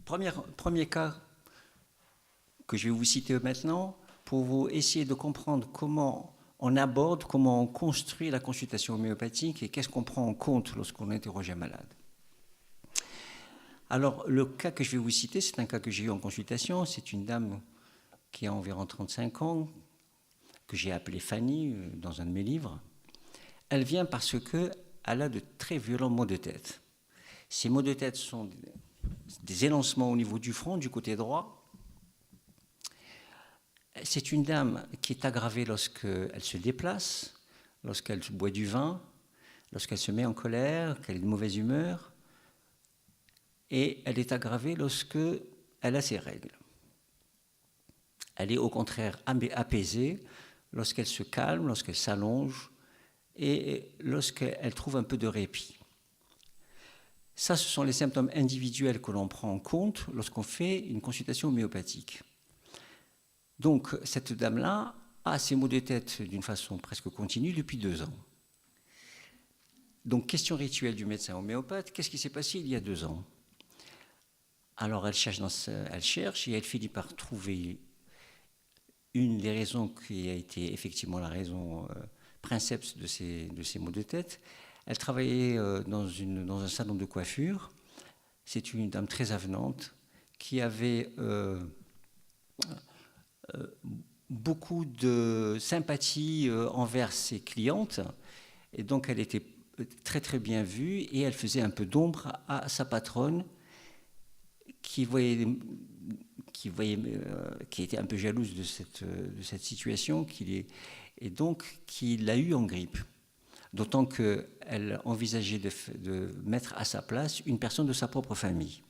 Premier cas que je vais vous citer maintenant pour vous essayer de comprendre comment on aborde, comment on construit la consultation homéopathique et qu'est-ce qu'on prend en compte lorsqu'on interroge un malade. Alors, le cas que je vais vous citer, c'est un cas que j'ai eu en consultation. C'est une dame qui a environ 35 ans, que j'ai appelée Fanny dans un de mes livres. Elle vient parce qu'elle a de très violents maux de tête. Ces maux de tête sont des élancements au niveau du front, du côté droit. C'est une dame qui est aggravée lorsqu'elle se déplace, lorsqu'elle boit du vin, lorsqu'elle se met en colère, qu'elle est de mauvaise humeur. Et elle est aggravée lorsqu'elle a ses règles. Elle est au contraire apaisée lorsqu'elle se calme, lorsqu'elle s'allonge et lorsqu'elle trouve un peu de répit. Ça, ce sont les symptômes individuels que l'on prend en compte lorsqu'on fait une consultation homéopathique. Donc, cette dame-là a ses maux de tête d'une façon presque continue depuis 2 ans. Donc, question rituelle du médecin homéopathe, qu'est-ce qui s'est passé il y a 2 ans ? Alors, elle cherche et elle finit par trouver une des raisons qui a été effectivement la raison princeps de ces maux de tête. Elle travaillait dans un salon de coiffure. C'est une dame très avenante qui avait beaucoup de sympathie envers ses clientes. Et donc, elle était très, très bien vue et elle faisait un peu d'ombre à sa patronne qui était un peu jalouse de cette situation et donc qui l'a eu en grippe. D'autant qu'elle envisageait de mettre à sa place une personne de sa propre famille.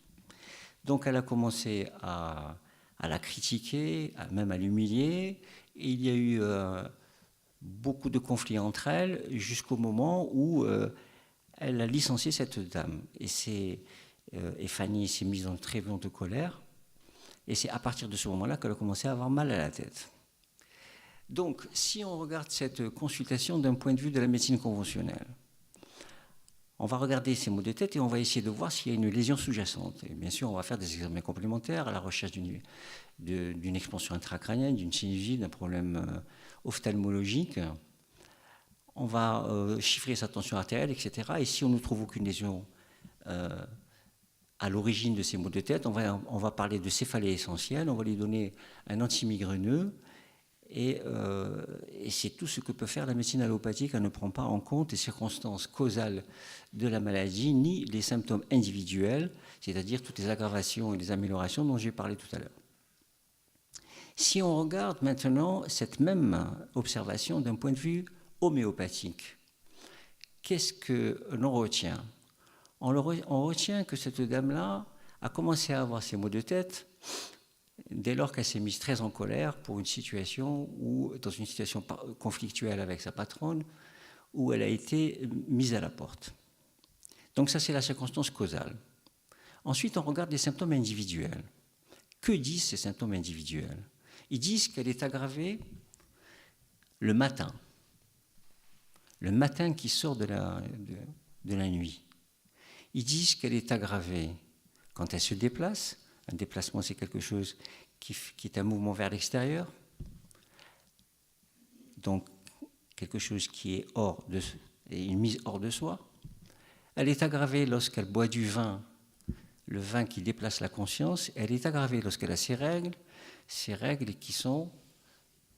Donc elle a commencé à la critiquer, même à l'humilier. Et il y a eu beaucoup de conflits entre elles jusqu'au moment où elle a licencié cette dame. Et Fanny s'est mise en très violente colère. Et c'est à partir de ce moment-là qu'elle a commencé à avoir mal à la tête. Donc, si on regarde cette consultation d'un point de vue de la médecine conventionnelle, on va regarder ces maux de tête et on va essayer de voir s'il y a une lésion sous-jacente. Et bien sûr, on va faire des examens complémentaires à la recherche d'une expansion intracrânienne, d'une sinusite, d'un problème ophtalmologique. On va chiffrer sa tension artérielle, etc. Et si on ne trouve aucune lésion à l'origine de ces maux de tête, on va parler de céphalée essentielle, on va lui donner un antimigraineux, et c'est tout ce que peut faire la médecine allopathique. Elle ne prend pas en compte les circonstances causales de la maladie, ni les symptômes individuels, c'est-à-dire toutes les aggravations et les améliorations dont j'ai parlé tout à l'heure. Si on regarde maintenant cette même observation d'un point de vue homéopathique, qu'est-ce que l'on retient ? On retient que cette dame-là a commencé à avoir ses maux de tête dès lors qu'elle s'est mise très en colère pour une situation dans une situation conflictuelle avec sa patronne, où elle a été mise à la porte. Donc ça, c'est la circonstance causale. Ensuite, on regarde les symptômes individuels. Que disent ces symptômes individuels ? Ils disent qu'elle est aggravée le matin qui sort de la nuit. Ils disent qu'elle est aggravée quand elle se déplace. Un déplacement, c'est quelque chose qui est un mouvement vers l'extérieur. Donc, quelque chose qui est une mise hors de soi. Elle est aggravée lorsqu'elle boit du vin, le vin qui déplace la conscience. Elle est aggravée lorsqu'elle a ses règles qui sont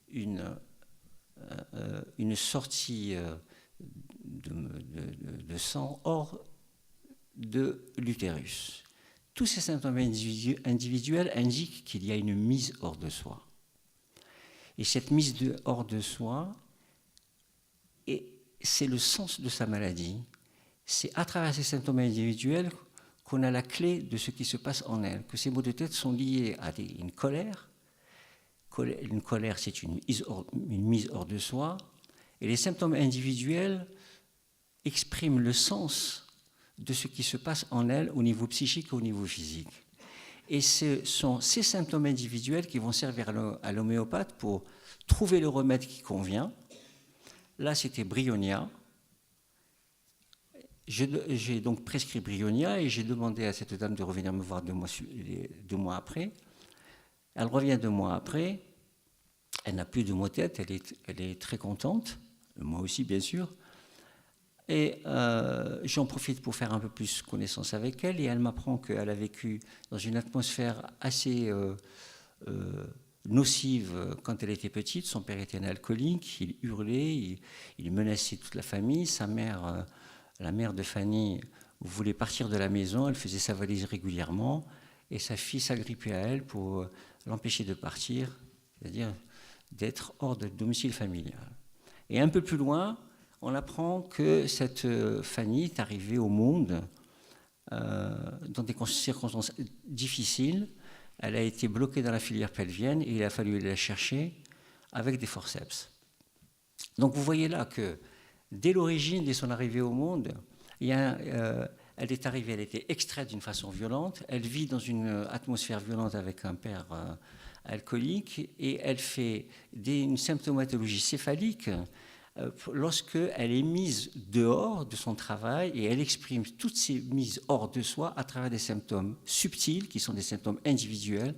une sortie de sang hors de l'utérus. Tous ces symptômes individuels indiquent qu'il y a une mise hors de soi. Et cette mise hors de soi, c'est le sens de sa maladie. C'est à travers ces symptômes individuels qu'on a la clé de ce qui se passe en elle, que ces maux de tête sont liés à une colère. Une colère, c'est une mise hors de soi. Et les symptômes individuels expriment le sens de ce qui se passe en elle au niveau psychique et au niveau physique. Et ce sont ces symptômes individuels qui vont servir à l'homéopathe pour trouver le remède qui convient. Là, c'était Brionia. J'ai donc prescrit Brionia et j'ai demandé à cette dame de revenir me voir 2 mois après. Elle revient 2 mois après, elle n'a plus de maux de tête, elle est très contente, moi aussi bien sûr. Et j'en profite pour faire un peu plus connaissance avec elle et elle m'apprend qu'elle a vécu dans une atmosphère assez nocive quand elle était petite. Son père était un alcoolique, il hurlait, il menaçait toute la famille. Sa mère, la mère de Fanny, voulait partir de la maison, elle faisait sa valise régulièrement et sa fille s'agrippait à elle pour l'empêcher de partir, c'est-à-dire d'être hors de domicile familial. Et un peu plus loin, on apprend que cette Fanny est arrivée au monde dans des circonstances difficiles. Elle a été bloquée dans la filière pelvienne et il a fallu la chercher avec des forceps. Donc vous voyez là que dès l'origine, dès son arrivée au monde, elle est arrivée, elle était extraite d'une façon violente, elle vit dans une atmosphère violente avec un père alcoolique et elle fait une symptomatologie céphalique lorsqu'elle est mise dehors de son travail et elle exprime toutes ces mises hors de soi à travers des symptômes subtils qui sont des symptômes individuels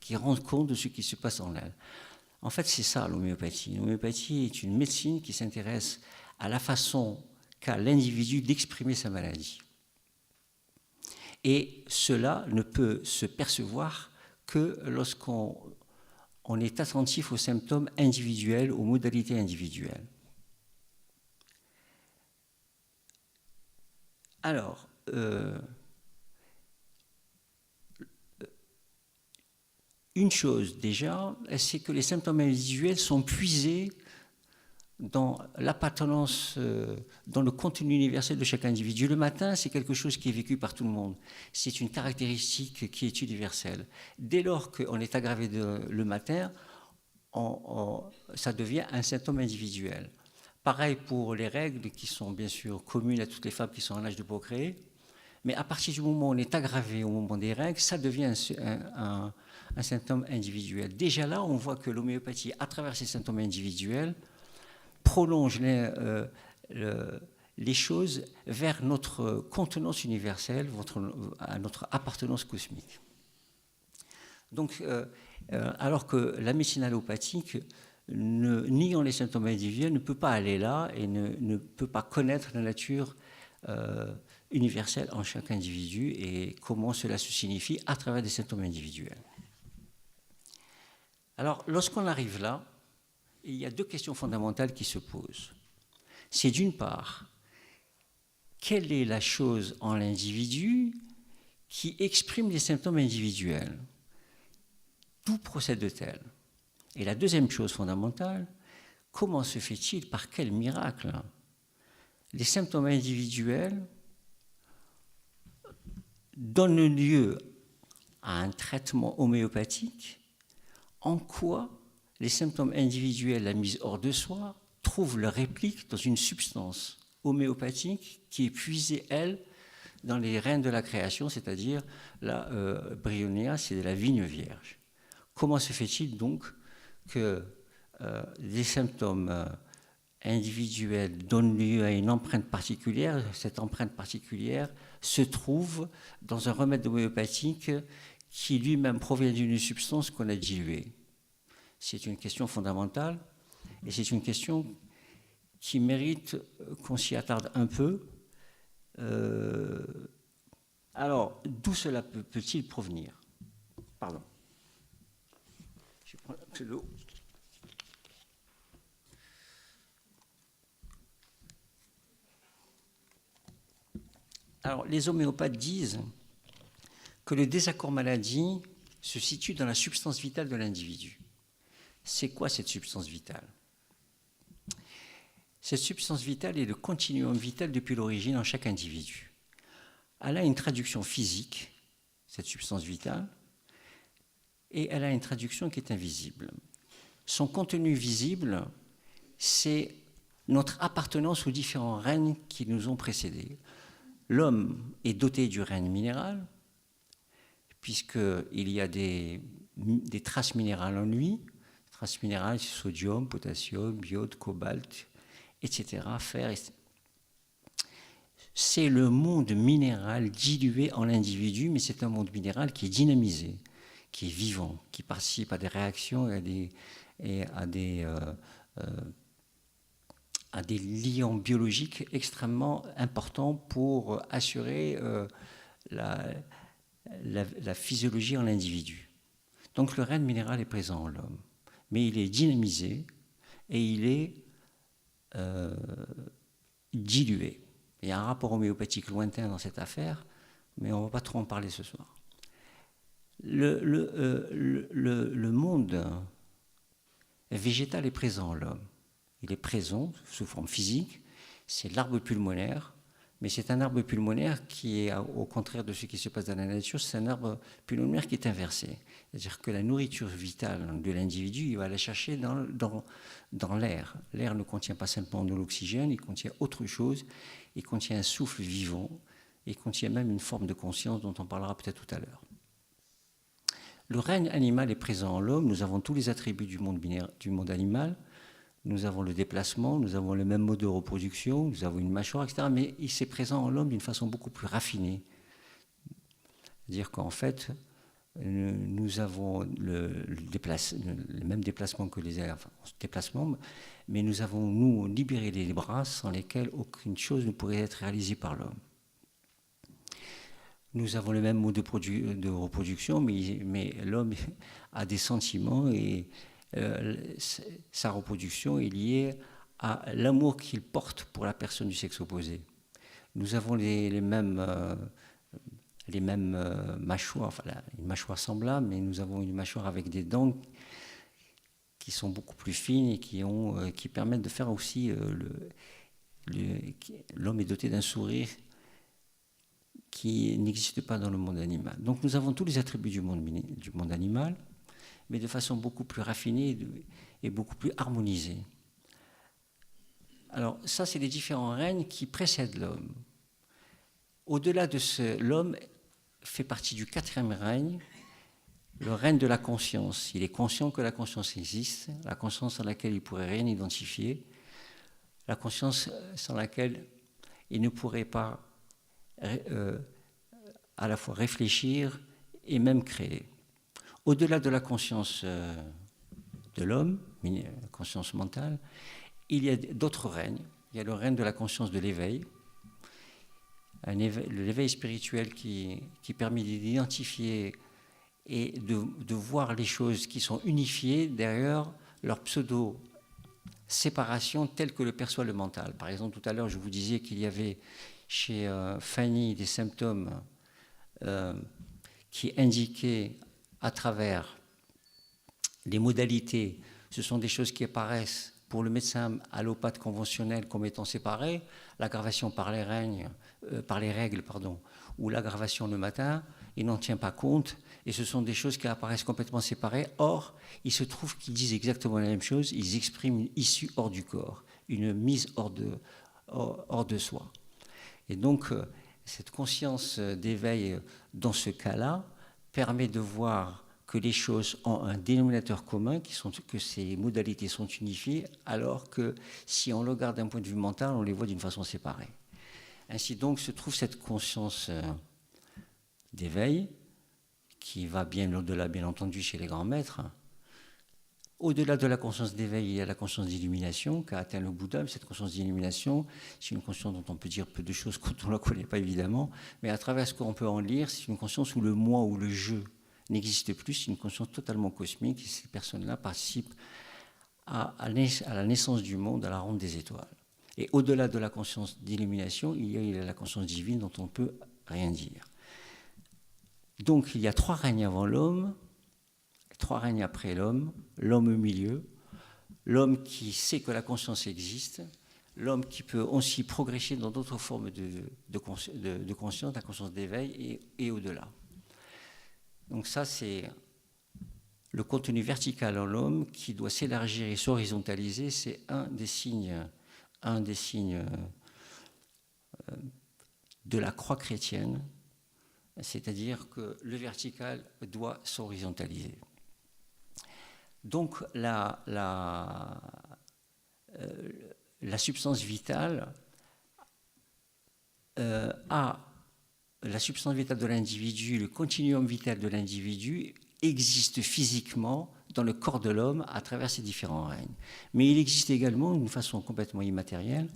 qui rendent compte de ce qui se passe en elle. En fait, c'est ça l'homéopathie. L'homéopathie est une médecine qui s'intéresse à la façon qu'a l'individu d'exprimer sa maladie. Et cela ne peut se percevoir que lorsqu'on est attentif aux symptômes individuels, aux modalités individuelles. Alors, une chose déjà, c'est que les symptômes individuels sont puisés dans l'appartenance, dans le contenu universel de chaque individu. Le matin, c'est quelque chose qui est vécu par tout le monde. C'est une caractéristique qui est universelle. Dès lors qu'on est aggravé le matin, ça devient un symptôme individuel. Pareil pour les règles qui sont bien sûr communes à toutes les femmes qui sont en âge de procréer. Mais à partir du moment où on est aggravé au moment des règles, ça devient un symptôme individuel. Déjà là, on voit que l'homéopathie, à travers ces symptômes individuels, prolonge les choses vers notre contenance universelle, à notre appartenance cosmique. Donc, alors que la médecine allopathique, niant les symptômes individuels, ne peut pas aller là et ne peut pas connaître la nature universelle en chaque individu et comment cela se signifie à travers des symptômes individuels. Alors, lorsqu'on arrive là, il y a 2 questions fondamentales qui se posent. C'est d'une part, quelle est la chose en l'individu qui exprime les symptômes individuels? D'où procède-t-elle? Et la deuxième chose fondamentale, comment se fait-il, par quel miracle, les symptômes individuels donnent lieu à un traitement homéopathique? En quoi les symptômes individuels, la mise hors de soi, trouvent leur réplique dans une substance homéopathique qui est puisée, elle, dans les rênes de la création, c'est-à-dire la Brionia, c'est de la vigne vierge. Comment se fait-il donc que les symptômes individuels donnent lieu à une empreinte particulière? Cette empreinte particulière se trouve dans un remède homéopathique qui lui-même provient d'une substance qu'on a diluée. C'est une question fondamentale et c'est une question qui mérite qu'on s'y attarde un peu. Alors, d'où cela peut-il provenir? Pardon. Je prends un peu d'eau. Alors, les homéopathes disent que le désaccord maladie se situe dans la substance vitale de l'individu. C'est quoi cette substance vitale? Cette substance vitale est le continuum vital depuis l'origine en chaque individu. Elle a une traduction physique, cette substance vitale, et elle a une traduction qui est invisible. Son contenu visible, c'est notre appartenance aux différents règnes qui nous ont précédés. L'homme est doté du règne minéral, puisqu'il y a des traces minérales en lui. Traces minérales, sodium, potassium, iode, cobalt, etc., fer. c'est le monde minéral dilué en l'individu, mais c'est un monde minéral qui est dynamisé, qui est vivant, qui participe à des réactions à des liants biologiques extrêmement importants pour assurer la physiologie en l'individu. Donc le règne minéral est présent en l'homme, mais il est dynamisé et il est dilué. Il y a un rapport homéopathique lointain dans cette affaire, mais on ne va pas trop en parler ce soir. Le monde végétal est présent en l'homme. Il est présent sous forme physique, c'est l'arbre pulmonaire, mais c'est un arbre pulmonaire qui est, au contraire de ce qui se passe dans la nature, c'est un arbre pulmonaire qui est inversé. C'est-à-dire que la nourriture vitale de l'individu, il va la chercher dans l'air. L'air ne contient pas simplement de l'oxygène, il contient autre chose, il contient un souffle vivant, il contient même une forme de conscience dont on parlera peut-être tout à l'heure. Le règne animal est présent en l'homme, nous avons tous les attributs du monde animal, nous avons le déplacement, nous avons le même mode de reproduction, nous avons une mâchoire, etc. Mais il est présent en l'homme d'une façon beaucoup plus raffinée. C'est-à-dire qu'en fait, nous avons le même déplacement que les airs, mais nous avons, nous, libéré les bras sans lesquels aucune chose ne pourrait être réalisée par l'homme. Nous avons le même mode de reproduction, mais l'homme a des sentiments et sa reproduction est liée à l'amour qu'il porte pour la personne du sexe opposé. Nous avons les mêmes mâchoires, enfin une mâchoire semblable, mais nous avons une mâchoire avec des dents qui sont beaucoup plus fines et qui permettent de faire aussi... l'homme est doté d'un sourire qui n'existe pas dans le monde animal. Donc nous avons tous les attributs du monde animal, mais de façon beaucoup plus raffinée et beaucoup plus harmonisée. Alors ça, c'est les différents règnes qui précèdent l'homme. Au-delà de l'homme fait partie du 4e règne, le règne de la conscience. Il est conscient que la conscience existe, la conscience sans laquelle il ne pourrait rien identifier, la conscience sans laquelle il ne pourrait pas à la fois réfléchir et même créer. Au-delà de la conscience de l'homme, la conscience mentale, il y a d'autres règnes. Il y a le règne de la conscience de l'éveil, l'éveil spirituel qui permet d'identifier et de voir les choses qui sont unifiées derrière leur pseudo-séparation telle que le perçoit le mental. Par exemple, tout à l'heure, je vous disais qu'il y avait chez Fanny des symptômes qui indiquaient à travers les modalités, ce sont des choses qui apparaissent pour le médecin allopathe conventionnel comme étant séparées, l'aggravation par les règles, ou l'aggravation le matin, il n'en tient pas compte, et ce sont des choses qui apparaissent complètement séparées. Or, il se trouve qu'ils disent exactement la même chose, ils expriment une issue hors du corps, une mise hors de soi. Et donc, cette conscience d'éveil, dans ce cas-là, permet de voir que les choses ont un dénominateur commun, que ces modalités sont unifiées, alors que si on le regarde d'un point de vue mental, on les voit d'une façon séparée. Ainsi donc se trouve cette conscience d'éveil, qui va bien au-delà, bien entendu, chez les grands maîtres. Au-delà de la conscience d'éveil, il y a la conscience d'illumination qu'a atteint le Bouddha. Cette conscience d'illumination, c'est une conscience dont on peut dire peu de choses quand on ne la connaît pas, évidemment, mais à travers ce qu'on peut en lire, c'est une conscience où le moi ou le je n'existe plus, c'est une conscience totalement cosmique, et ces personnes-là participent à la naissance du monde, à la ronde des étoiles. Et au-delà de la conscience d'illumination, il y a la conscience divine dont on ne peut rien dire. Donc il y a 3 règnes avant l'homme, 3 règnes après l'homme, l'homme au milieu, l'homme qui sait que la conscience existe, l'homme qui peut aussi progresser dans d'autres formes de conscience, la conscience d'éveil et au-delà. Donc ça, c'est le contenu vertical en l'homme qui doit s'élargir et s'horizontaliser. C'est un des signes de la croix chrétienne, c'est-à-dire que le vertical doit s'horizontaliser. Donc la substance vitale a la substance vitale de l'individu, le continuum vital de l'individu existe physiquement dans le corps de l'homme à travers ces différents règnes. Mais il existe également d'une façon complètement immatérielle,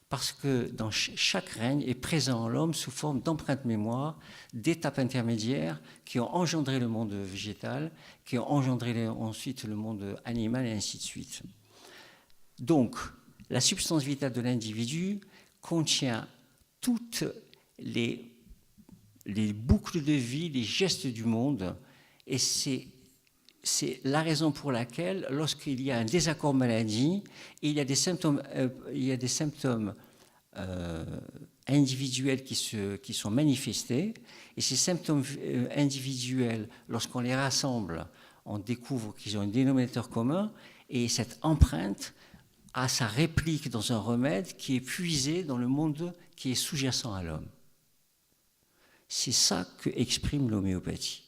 parce que dans chaque règne est présent en l'homme sous forme d'empreintes mémoire, d'étapes intermédiaires qui ont engendré le monde végétal, qui ont engendré ensuite le monde animal et ainsi de suite. Donc, la substance vitale de l'individu contient toutes les boucles de vie, les gestes du monde, et c'est la raison pour laquelle, lorsqu'il y a un désaccord maladie, il y a des symptômes, individuels qui sont manifestés, et ces symptômes individuels, lorsqu'on les rassemble, on découvre qu'ils ont un dénominateur commun, et cette empreinte a sa réplique dans un remède qui est puisé dans le monde qui est sous-jacent à l'homme. C'est ça que exprime l'homéopathie.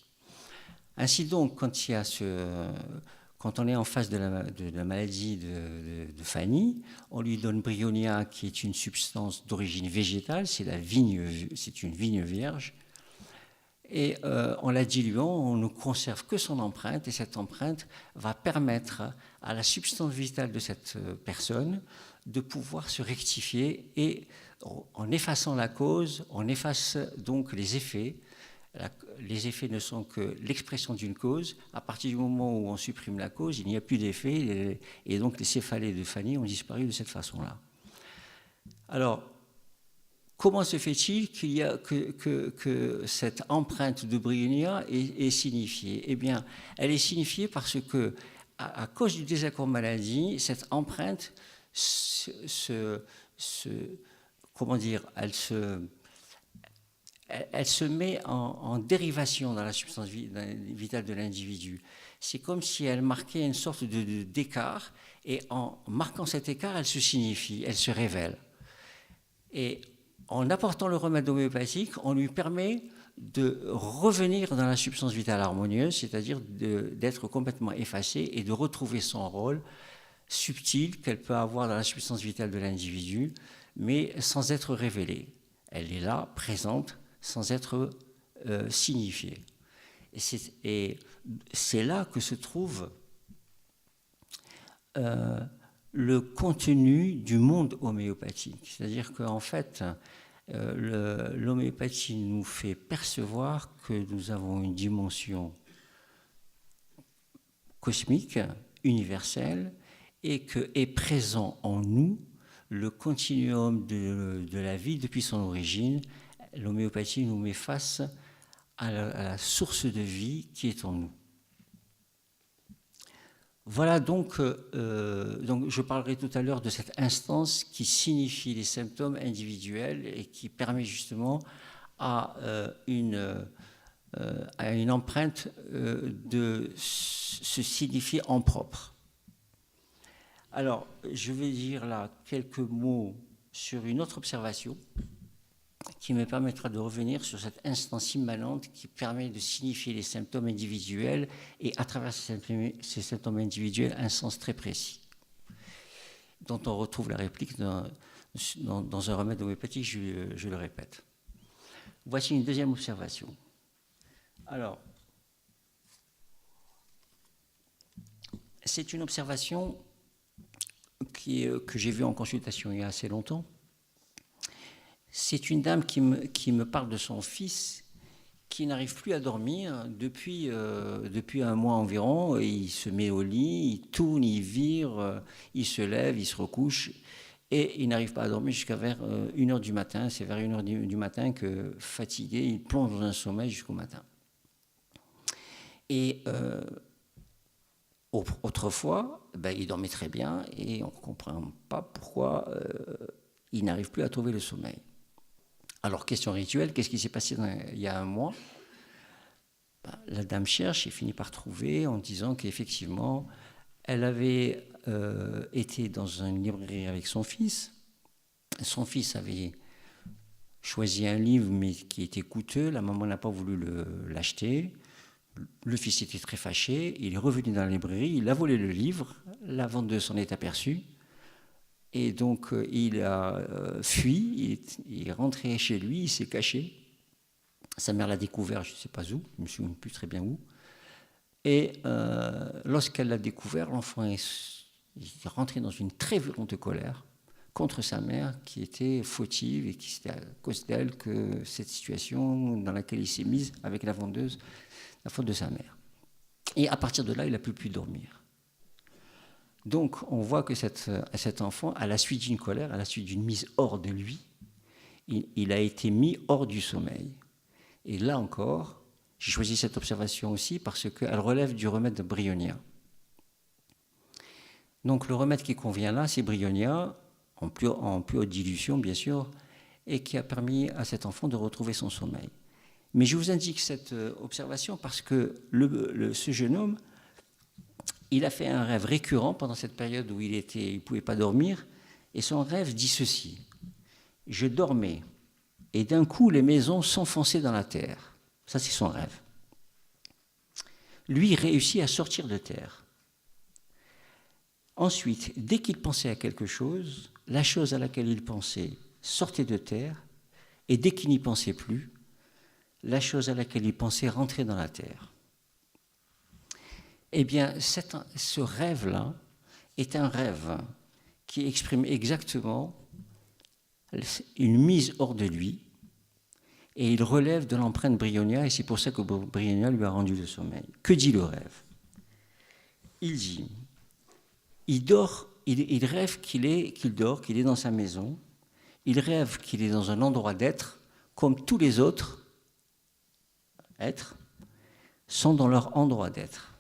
Ainsi donc, quand on est en face de la maladie de Fanny, on lui donne Bryonia, qui est une substance d'origine végétale, c'est une vigne vierge, et en la diluant, on ne conserve que son empreinte, et cette empreinte va permettre à la substance vitale de cette personne de pouvoir se rectifier, et en effaçant la cause, on efface donc les effets. Les effets ne sont que l'expression d'une cause. À partir du moment où on supprime la cause, il n'y a plus d'effet, et donc les céphalées de Fanny ont disparu de cette façon-là. Alors, comment se fait-il que cette empreinte de Bryonia est signifiée? Eh bien, elle est signifiée parce que, à cause du désaccord maladie, cette empreinte elle se met en dérivation dans la substance vitale de l'individu. C'est comme si elle marquait une sorte d'écart, et en marquant cet écart, elle se signifie, elle se révèle. Et en apportant le remède homéopathique, on lui permet de revenir dans la substance vitale harmonieuse, c'est-à-dire d'être complètement effacée et de retrouver son rôle subtil qu'elle peut avoir dans la substance vitale de l'individu, mais sans être révélée. Elle est là, présente, sans être signifiée. Et c'est là que se trouve le contenu du monde homéopathique. C'est-à-dire qu'en fait, l'homéopathie nous fait percevoir que nous avons une dimension cosmique, universelle, et qu'est présent en nous le continuum de la vie depuis son origine. L'homéopathie nous met face à la source de vie qui est en nous. Voilà donc je parlerai tout à l'heure de cette instance qui signifie les symptômes individuels et qui permet justement à une empreinte de se signifier en propre. Alors, je vais dire là quelques mots sur une autre observation qui me permettra de revenir sur cette instance immanente qui permet de signifier les symptômes individuels et à travers ces symptômes individuels un sens très précis, dont on retrouve la réplique dans un remède homéopathique, je le répète. Voici une deuxième observation. Alors, c'est une observation que j'ai vue en consultation il y a assez longtemps. C'est une dame qui me parle de son fils qui n'arrive plus à dormir depuis un mois environ. Il se met au lit, il tourne, il vire, il se lève, il se recouche et il n'arrive pas à dormir jusqu'à vers 1h du matin. C'est vers 1h du matin que, fatigué, il plonge dans un sommeil jusqu'au matin. Et autrefois, il dormait très bien et on ne comprend pas pourquoi il n'arrive plus à trouver le sommeil. Alors, question rituelle, qu'est-ce qui s'est passé il y a un mois? La dame cherche et finit par trouver en disant qu'effectivement, elle avait été dans une librairie avec son fils. Son fils avait choisi un livre, mais qui était coûteux. La maman n'a pas voulu l'acheter. Le fils était très fâché. Il est revenu dans la librairie, il a volé le livre. La vendeuse s'en est aperçue. Et donc, il a fui, il est rentré chez lui, il s'est caché. Sa mère l'a découvert, je ne sais pas où, je ne me souviens plus très bien où. Et lorsqu'elle l'a découvert, l'enfant est rentré dans une très violente colère contre sa mère qui était fautive et qui c'était à cause d'elle que cette situation dans laquelle il s'est mis avec la vendeuse, la faute de sa mère. Et à partir de là, il n'a plus pu dormir. Donc on voit que cet enfant, à la suite d'une colère, à la suite d'une mise hors de lui, il a été mis hors du sommeil. Et là encore, j'ai choisi cette observation aussi parce qu'elle relève du remède de Brionnia. Donc le remède qui convient là, c'est Brionnia, en plus haute dilution bien sûr, et qui a permis à cet enfant de retrouver son sommeil. Mais je vous indique cette observation parce que ce jeune homme, il a fait un rêve récurrent pendant cette période où il ne pouvait pas dormir, et son rêve dit ceci. Je dormais, et d'un coup les maisons s'enfonçaient dans la terre. Ça, c'est son rêve. Lui, il réussit à sortir de terre. Ensuite, dès qu'il pensait à quelque chose, la chose à laquelle il pensait sortait de terre, et dès qu'il n'y pensait plus, la chose à laquelle il pensait rentrait dans la terre. Eh bien, ce rêve-là est un rêve qui exprime exactement une mise hors de lui, et il relève de l'empreinte Brionnia, et c'est pour ça que Brionnia lui a rendu le sommeil. Que dit le rêve? Il dit, il rêve qu'il dort, qu'il est dans sa maison, il rêve qu'il est dans un endroit d'être, comme tous les autres êtres sont dans leur endroit d'être.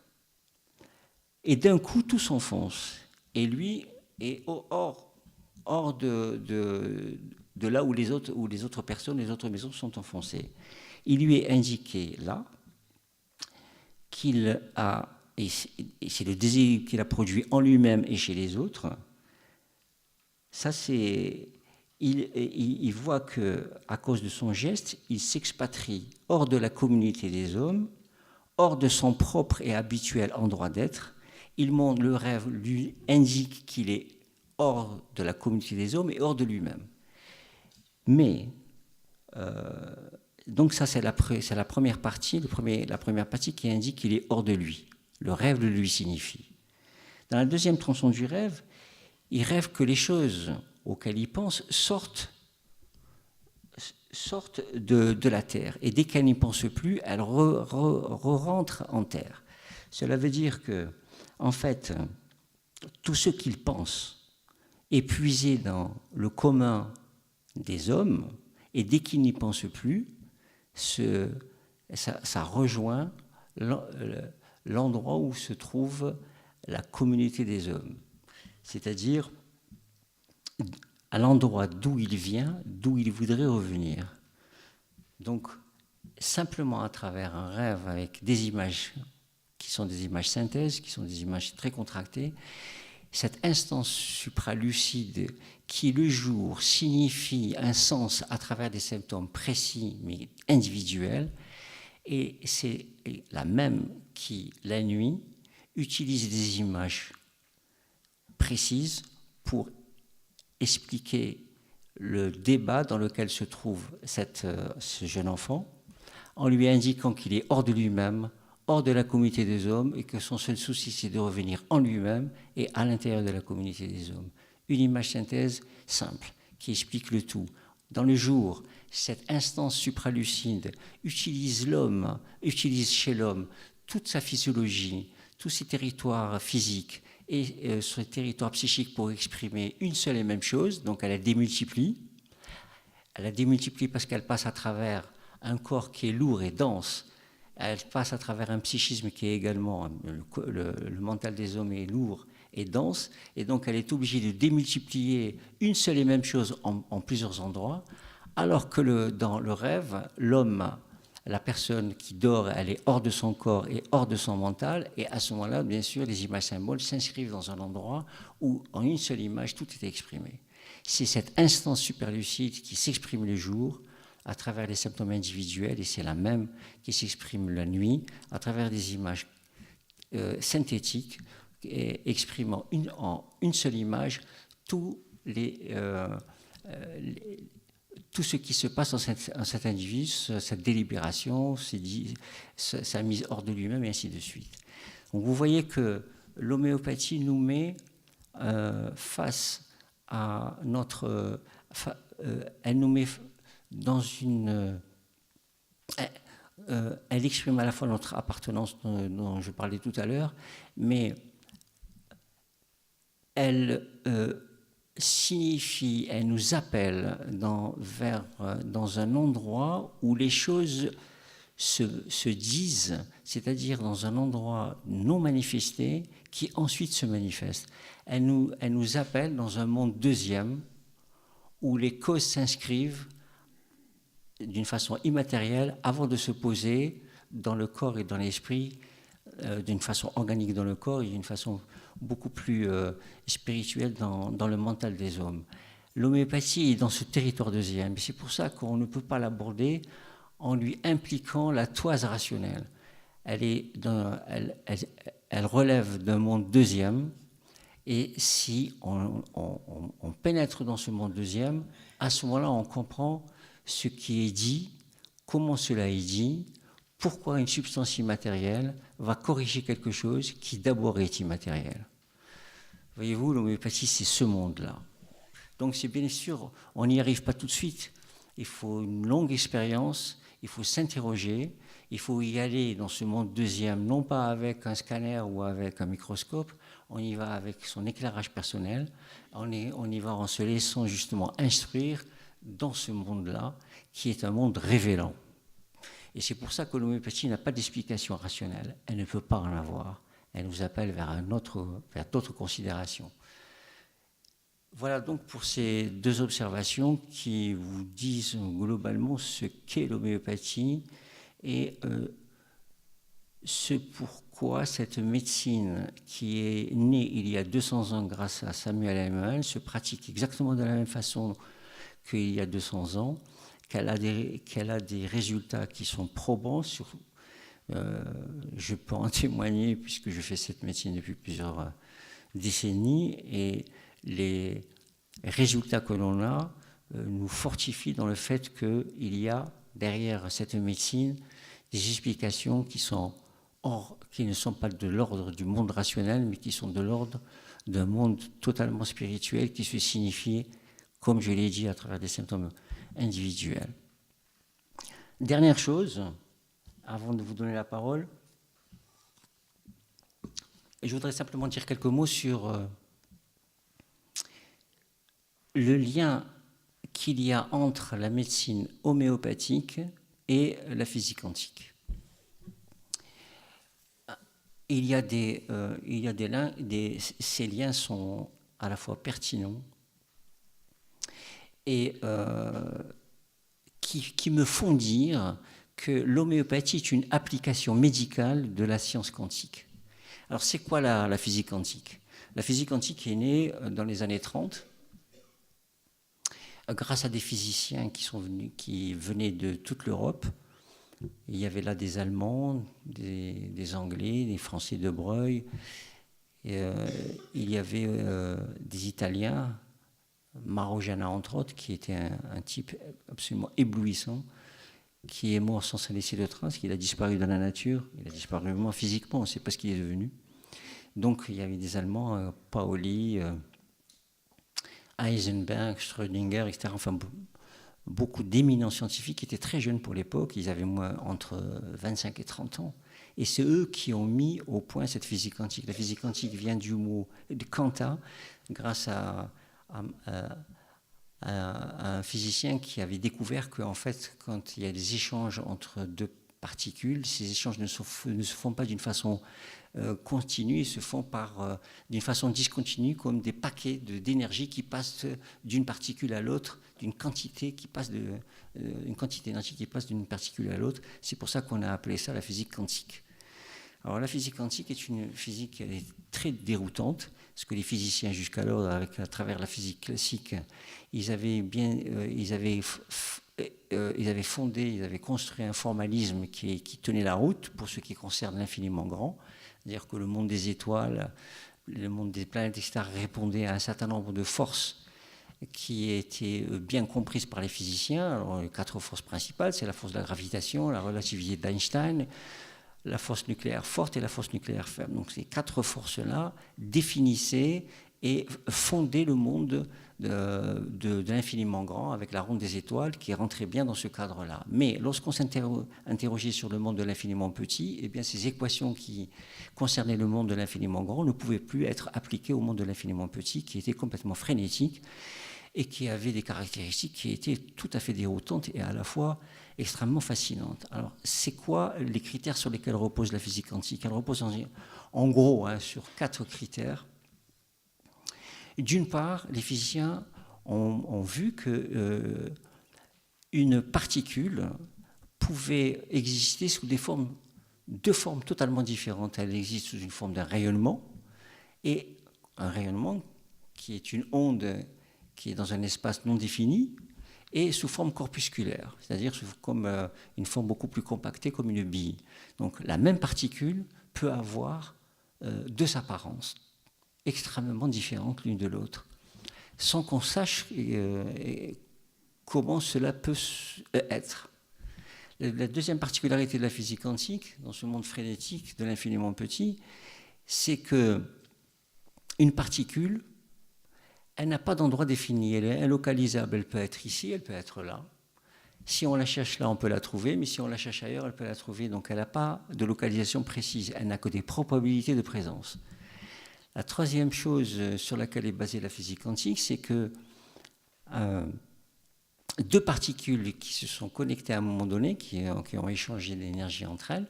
Et d'un coup, tout s'enfonce. Et lui est hors de là où les autres personnes, les autres maisons sont enfoncées. Il lui est indiqué là qu'il a, et c'est le désir qu'il a produit en lui-même et chez les autres, ça c'est, il voit qu'à cause de son geste, il s'expatrie hors de la communauté des hommes, hors de son propre et habituel endroit d'être. Le rêve lui indique qu'il est hors de la communauté des hommes et hors de lui-même. Mais, donc ça c'est la première partie, la première partie qui indique qu'il est hors de lui. Le rêve le lui signifie. Dans la deuxième tronçon du rêve, il rêve que les choses auxquelles il pense sortent de la terre. Et dès qu'elle n'y pense plus, elles rentrent en terre. Cela veut dire que, en fait, tout ce qu'il pense est puisé dans le commun des hommes, et dès qu'il n'y pense plus, ça rejoint l'endroit où se trouve la communauté des hommes. C'est-à-dire à l'endroit d'où il vient, d'où il voudrait revenir. Donc, simplement à travers un rêve avec des images qui sont des images synthèses, qui sont des images très contractées, cette instance supralucide qui, le jour, signifie un sens à travers des symptômes précis mais individuels, et c'est la même qui, la nuit, utilise des images précises pour expliquer le débat dans lequel se trouve ce jeune enfant, en lui indiquant qu'il est hors de lui-même, hors de la communauté des hommes, et que son seul souci, c'est de revenir en lui-même et à l'intérieur de la communauté des hommes. Une image synthèse simple, qui explique le tout. Dans le jour, cette instance supralucide utilise chez l'homme toute sa physiologie, tous ses territoires physiques et son territoire psychique pour exprimer une seule et même chose, donc elle la démultiplie. Elle la démultiplie parce qu'elle passe à travers un corps qui est lourd et dense, elle passe à travers un psychisme qui est également, le mental des hommes est lourd et dense, et donc elle est obligée de démultiplier une seule et même chose en plusieurs endroits, alors que dans le rêve, l'homme, la personne qui dort, elle est hors de son corps et hors de son mental, et à ce moment-là, bien sûr, les images symboles s'inscrivent dans un endroit où, en une seule image, tout est exprimé. C'est cette instance superlucide qui s'exprime le jour, à travers les symptômes individuels, et c'est la même qui s'exprime la nuit, à travers des images synthétiques, exprimant en une seule image tous tout ce qui se passe en cet individu, cette délibération, sa mise hors de lui-même, et ainsi de suite. Donc vous voyez que l'homéopathie nous met face à notre... elle nous met dans une... elle exprime à la fois notre appartenance dont je parlais tout à l'heure, mais elle signifie, elle nous appelle dans un endroit où les choses se disent, c'est-à-dire dans un endroit non manifesté qui ensuite se manifeste. Elle nous appelle dans un monde deuxième où les causes s'inscrivent d'une façon immatérielle avant de se poser dans le corps et dans l'esprit, d'une façon organique dans le corps et d'une façon beaucoup plus spirituelle dans le mental des hommes. L'homéopathie est dans ce territoire deuxième. C'est pour ça qu'on ne peut pas l'aborder en lui impliquant la toise rationnelle. Elle relève d'un monde deuxième, et si on pénètre dans ce monde deuxième, à ce moment-là, on comprend ce qui est dit, comment cela est dit, pourquoi une substance immatérielle va corriger quelque chose qui d'abord est immatériel. Voyez-vous, l'homéopathie, c'est ce monde-là. Donc c'est bien sûr, on n'y arrive pas tout de suite. Il faut une longue expérience, il faut s'interroger, il faut y aller dans ce monde deuxième, non pas avec un scanner ou avec un microscope, on y va avec son éclairage personnel, on y va en se laissant justement instruire dans ce monde-là, qui est un monde révélant. Et c'est pour ça que l'homéopathie n'a pas d'explication rationnelle, elle ne peut pas en avoir, elle nous appelle vers d'autres considérations. Voilà donc pour ces deux observations qui vous disent globalement ce qu'est l'homéopathie et ce pourquoi cette médecine qui est née il y a 200 ans grâce à Samuel Hahnemann se pratique exactement de la même façon qu'il y a 200 ans, qu'elle a des résultats qui sont probants. Je peux en témoigner puisque je fais cette médecine depuis plusieurs décennies et les résultats que l'on a nous fortifient dans le fait qu'il y a derrière cette médecine des explications qui ne sont pas de l'ordre du monde rationnel, mais qui sont de l'ordre d'un monde totalement spirituel qui se signifie, comme je l'ai dit, à travers des symptômes individuels. Dernière chose, avant de vous donner la parole, je voudrais simplement dire quelques mots sur le lien qu'il y a entre la médecine homéopathique et la physique quantique. Ces liens sont à la fois pertinents et qui me font dire que l'homéopathie est une application médicale de la science quantique. Alors c'est quoi la physique quantique ? La physique quantique est née dans les années 30 grâce à des physiciens qui venaient de toute l'Europe. Il y avait là des Allemands, des Anglais, des Français de Breuil. Il y avait des Italiens, Marojana entre autres, qui était un type absolument éblouissant, qui est mort sans s'en laisser de traces, qu'il a disparu dans la nature, il a disparu moins physiquement, on ne sait pas ce qu'il est devenu. Donc il y avait des Allemands, Pauli, Heisenberg, Schrödinger, etc. Enfin, beaucoup d'éminents scientifiques qui étaient très jeunes pour l'époque, ils avaient entre 25 et 30 ans. Et c'est eux qui ont mis au point cette physique quantique. La physique quantique vient du mot de quanta, grâce à un physicien qui avait découvert qu'en fait, quand il y a des échanges entre deux particules, ces échanges ne se font pas d'une façon continue, ils se font d'une façon discontinue, comme des paquets d'énergie qui passent d'une particule à l'autre, d'une quantité une quantité d'énergie qui passe d'une particule à l'autre. C'est pour ça qu'on a appelé ça la physique quantique. Alors la physique quantique est une physique qui est très déroutante, parce que les physiciens jusqu'alors, à travers la physique classique, ils avaient construit un formalisme qui tenait la route pour ce qui concerne l'infiniment grand, c'est-à-dire que le monde des étoiles, le monde des planètes, etc., répondait à un certain nombre de forces qui a été bien comprise par les physiciens. Alors, les 4 forces principales, c'est la force de la gravitation, la relativité d'Einstein, la force nucléaire forte et la force nucléaire faible. Donc ces 4 forces-là définissaient et fondaient le monde de l'infiniment grand avec la ronde des étoiles qui rentrait bien dans ce cadre-là. Mais lorsqu'on s'interrogeait sur le monde de l'infiniment petit, eh bien ces équations qui concernaient le monde de l'infiniment grand ne pouvaient plus être appliquées au monde de l'infiniment petit, qui était complètement frénétique et qui avait des caractéristiques qui étaient tout à fait déroutantes et à la fois extrêmement fascinantes. Alors, c'est quoi les critères sur lesquels repose la physique quantique? Elle repose en gros sur 4 critères. D'une part, les physiciens ont vu que une particule pouvait exister sous deux formes totalement différentes. Elle existe sous une forme d'un rayonnement, et un rayonnement qui est une onde qui est dans un espace non défini, et sous forme corpusculaire, c'est-à-dire comme une forme beaucoup plus compactée, comme une bille. Donc la même particule peut avoir 2 apparences extrêmement différentes l'une de l'autre, sans qu'on sache comment cela peut être. La deuxième particularité de la physique quantique, dans ce monde frénétique de l'infiniment petit, c'est qu'une particule, elle n'a pas d'endroit défini, elle est inlocalisable, elle peut être ici, elle peut être là. Si on la cherche là, on peut la trouver, mais si on la cherche ailleurs, elle peut la trouver. Donc elle n'a pas de localisation précise, elle n'a que des probabilités de présence. La troisième chose sur laquelle est basée la physique quantique, c'est que 2 particules qui se sont connectées à un moment donné, qui ont échangé de l'énergie entre elles,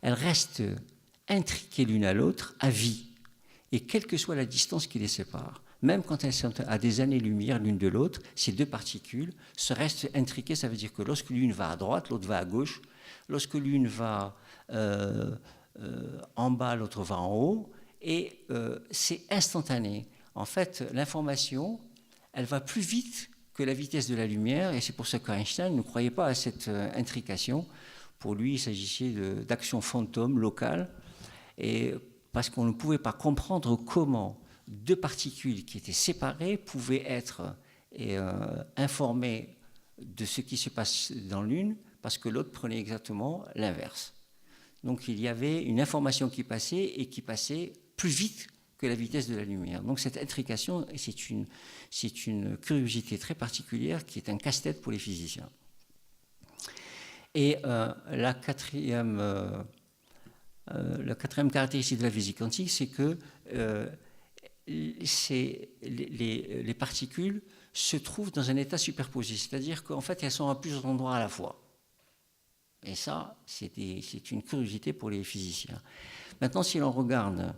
elles restent intriquées l'une à l'autre à vie, et quelle que soit la distance qui les sépare. Même quand elles sont à des années-lumière l'une de l'autre, ces 2 particules se restent intriquées. Ça veut dire que lorsque l'une va à droite, l'autre va à gauche. Lorsque l'une va en bas, l'autre va en haut. Et c'est instantané. En fait, l'information, elle va plus vite que la vitesse de la lumière. Et c'est pour ça qu'Einstein ne croyait pas à cette intrication. Pour lui, il s'agissait d'actions fantômes locales. Et parce qu'on ne pouvait pas comprendre comment 2 particules qui étaient séparées pouvaient être informées de ce qui se passe dans l'une, parce que l'autre prenait exactement l'inverse. Donc il y avait une information qui passait et qui passait plus vite que la vitesse de la lumière. Donc cette intrication, c'est une curiosité très particulière qui est un casse-tête pour les physiciens. Et la quatrième caractéristique de la physique quantique, c'est que les particules se trouvent dans un état superposé, c'est-à-dire qu'en fait, elles sont à plusieurs endroits à la fois. Et ça, c'est une curiosité pour les physiciens. Maintenant, si l'on regarde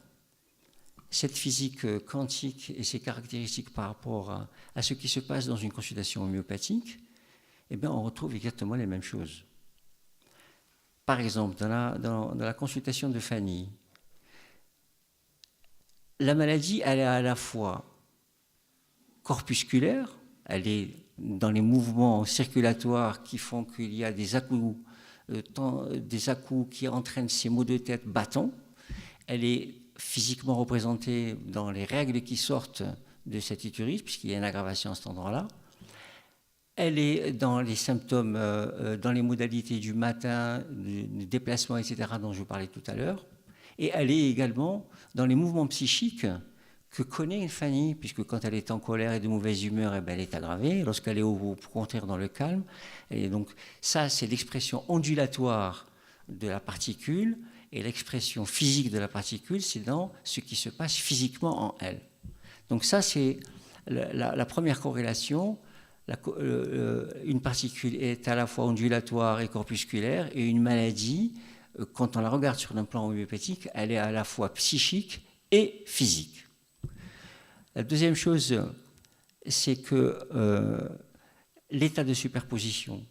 cette physique quantique et ses caractéristiques par rapport à ce qui se passe dans une consultation homéopathique, eh bien, on retrouve exactement les mêmes choses. Par exemple, dans la consultation de Fanny, la maladie, elle est à la fois corpusculaire, elle est dans les mouvements circulatoires qui font qu'il y a des à-coups qui entraînent ces maux de tête battants. Elle est physiquement représentée dans les règles qui sortent de cet utérus, puisqu'il y a une aggravation à cet endroit-là. Elle est dans les symptômes, dans les modalités du matin, du déplacement, etc., dont je vous parlais tout à l'heure. Et elle est également dans les mouvements psychiques que connaît Fanny, puisque quand elle est en colère et de mauvaise humeur, eh bien, elle est aggravée. Lorsqu'elle est au contraire dans le calme. Et donc ça, c'est l'expression ondulatoire de la particule, et l'expression physique de la particule, c'est dans ce qui se passe physiquement en elle. Donc ça, c'est la première corrélation. Une particule est à la fois ondulatoire et corpusculaire, et une maladie, quand on la regarde sur un plan homéopathique, elle est à la fois psychique et physique. La deuxième chose, c'est que l'état de superposition,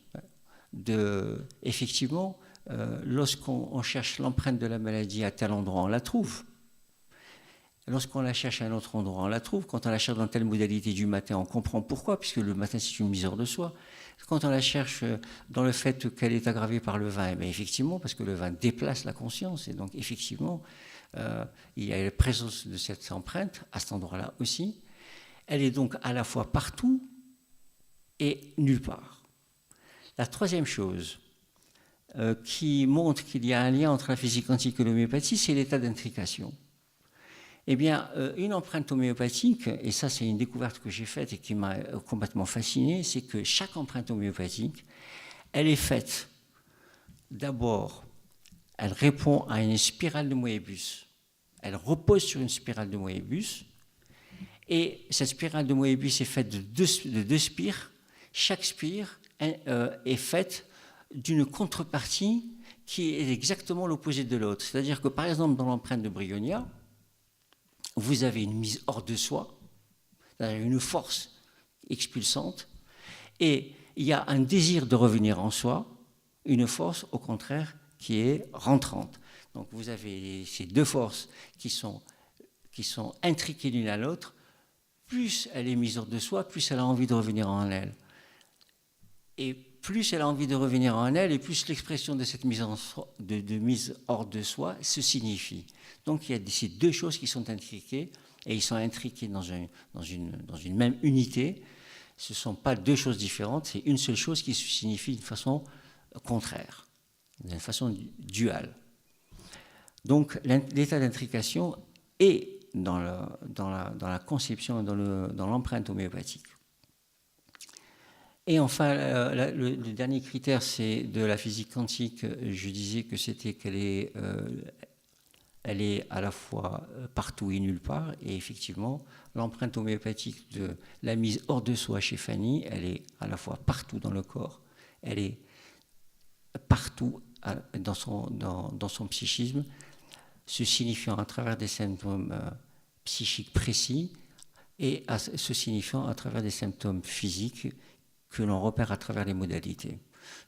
effectivement, lorsqu'on cherche l'empreinte de la maladie à tel endroit, on la trouve. Lorsqu'on la cherche à un autre endroit, on la trouve. Quand on la cherche dans telle modalité du matin, on comprend pourquoi, puisque le matin, c'est une misère de soi. Quand on la cherche dans le fait qu'elle est aggravée par le vin, eh bien, effectivement, parce que le vin déplace la conscience, et donc effectivement, il y a la présence de cette empreinte à cet endroit-là aussi. Elle est donc à la fois partout et nulle part. La troisième chose qui montre qu'il y a un lien entre la physique quantique et l'homéopathie, c'est l'état d'intrication. Eh bien, une empreinte homéopathique, et ça c'est une découverte que j'ai faite et qui m'a complètement fasciné, c'est que chaque empreinte homéopathique, elle est faite, d'abord, elle répond à une spirale de Moebius. Elle repose sur une spirale de Moebius, et cette spirale de Moebius est faite de deux spires. Chaque spire est faite d'une contrepartie qui est exactement l'opposé de l'autre. C'est-à-dire que, par exemple, dans l'empreinte de Brionia, vous avez une mise hors de soi, une force expulsante, et il y a un désir de revenir en soi, une force, au contraire, qui est rentrante. Donc vous avez ces deux forces qui sont intriquées l'une à l'autre. Plus elle est mise hors de soi, plus elle a envie de revenir en elle. Et plus elle a envie de revenir en elle, et plus l'expression de cette mise hors de soi se signifie. Donc il y a ces deux choses qui sont intriquées, et ils sont intriqués dans une même unité. Ce ne sont pas deux choses différentes, c'est une seule chose qui se signifie d'une façon contraire, d'une façon duale. Donc l'état d'intrication est dans la conception et dans l'empreinte homéopathique. Et enfin, le dernier critère, c'est de la physique quantique. Je disais que c'était elle est à la fois partout et nulle part. Et effectivement, l'empreinte homéopathique de la mise hors de soi chez Fanny, elle est à la fois partout dans le corps, elle est partout dans son psychisme, se signifiant à travers des symptômes psychiques précis et se signifiant à travers des symptômes physiques que l'on repère à travers les modalités.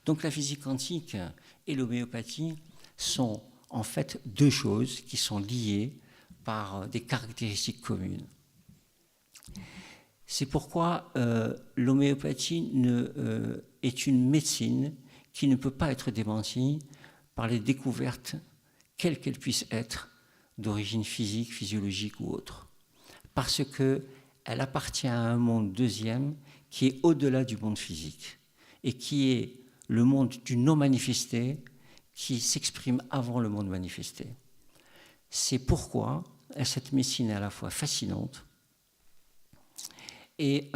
Donc la physique quantique et l'homéopathie sont en fait deux choses qui sont liées par des caractéristiques communes. C'est pourquoi l'homéopathie est une médecine qui ne peut pas être démentie par les découvertes, quelles qu'elles puissent être, d'origine physique, physiologique ou autre. Parce qu'elle appartient à un monde deuxième qui est au-delà du monde physique et qui est le monde du non manifesté qui s'exprime avant le monde manifesté. C'est pourquoi cette médecine est à la fois fascinante et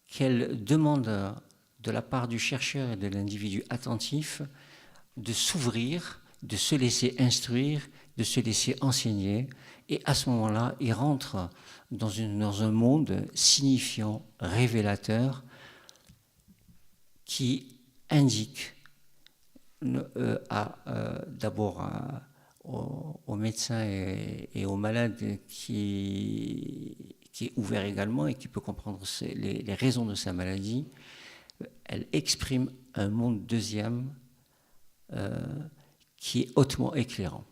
qu'elle demande de la part du chercheur et de l'individu attentif de s'ouvrir, de se laisser instruire, de se laisser enseigner, et à ce moment-là, il rentre dans un monde signifiant, révélateur, qui indique d'abord aux médecins et aux malades qui est ouvert également et qui peut comprendre les raisons de sa maladie. Elle exprime un monde deuxième qui est hautement éclairant.